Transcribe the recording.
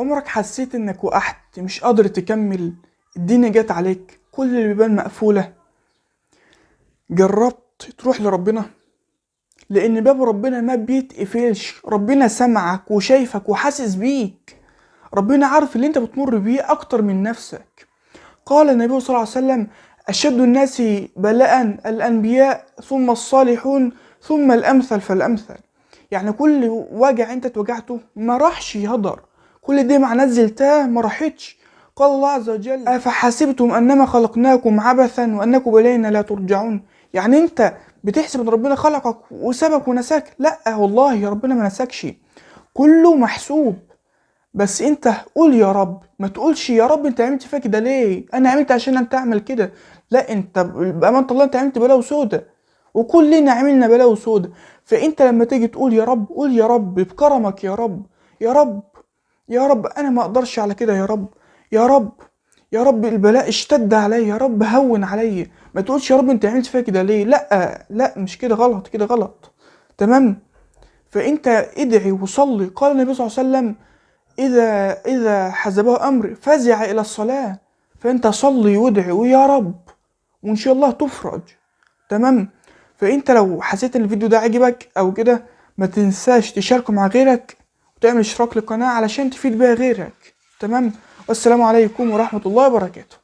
عمرك حسيت انك وقعت مش قادر تكمل؟ الدنيا جت عليك، كل البيبان مقفولة. جربت تروح لربنا؟ لان باب ربنا ما بيتقفلش. ربنا سمعك وشايفك وحاسس بيك. ربنا عارف اللي انت بتمر بيه اكتر من نفسك. قال النبي صلى الله عليه وسلم: اشد الناس بلاء الانبياء، ثم الصالحون، ثم الامثل فالامثل. يعني كل وجع انت اتوجعته ما راحش يهدر، كل دي مع نزلتها ما راحتش. قال الله عز وجل: افحسبتم انما خلقناكم عبثا وانكم الينا لا ترجعون. يعني انت بتحسب ان ربنا خلقك وسابك ونساك؟ لا والله يا ربنا ما نساكش، كله محسوب. بس انت قول يا رب، ما تقولش يا رب انت عملت فيا كده ليه، انا عملت عشان انت تعمل كده. لا، انت بأمانة الله انت عملت بلاوي سودا، وكلنا عملنا بلاوي سودا. فانت لما تيجي تقول يا رب، قول يا رب بكرمك يا رب. يا رب، يا رب انا ما اقدرش على كده، يا رب، يا رب، يا رب البلاء اشتد عليا، يا رب هون عليا. ما تقولش يا رب انت عملت فيا كده ليه. لا لا، مش كده، غلط، كده غلط. تمام. فانت ادعي وصلي. قال النبي صلى الله عليه وسلم: إذا حزبه أمر فزع إلى الصلاة. فأنت صلي وادعي ويا رب، وإن شاء الله تفرج. تمام. فأنت لو حسيت إن الفيديو ده عجبك أو كده، ما تنساش تشاركه مع غيرك وتعمل اشتراك للقناة علشان تفيد بيها غيرك. تمام. والسلام عليكم ورحمة الله وبركاته.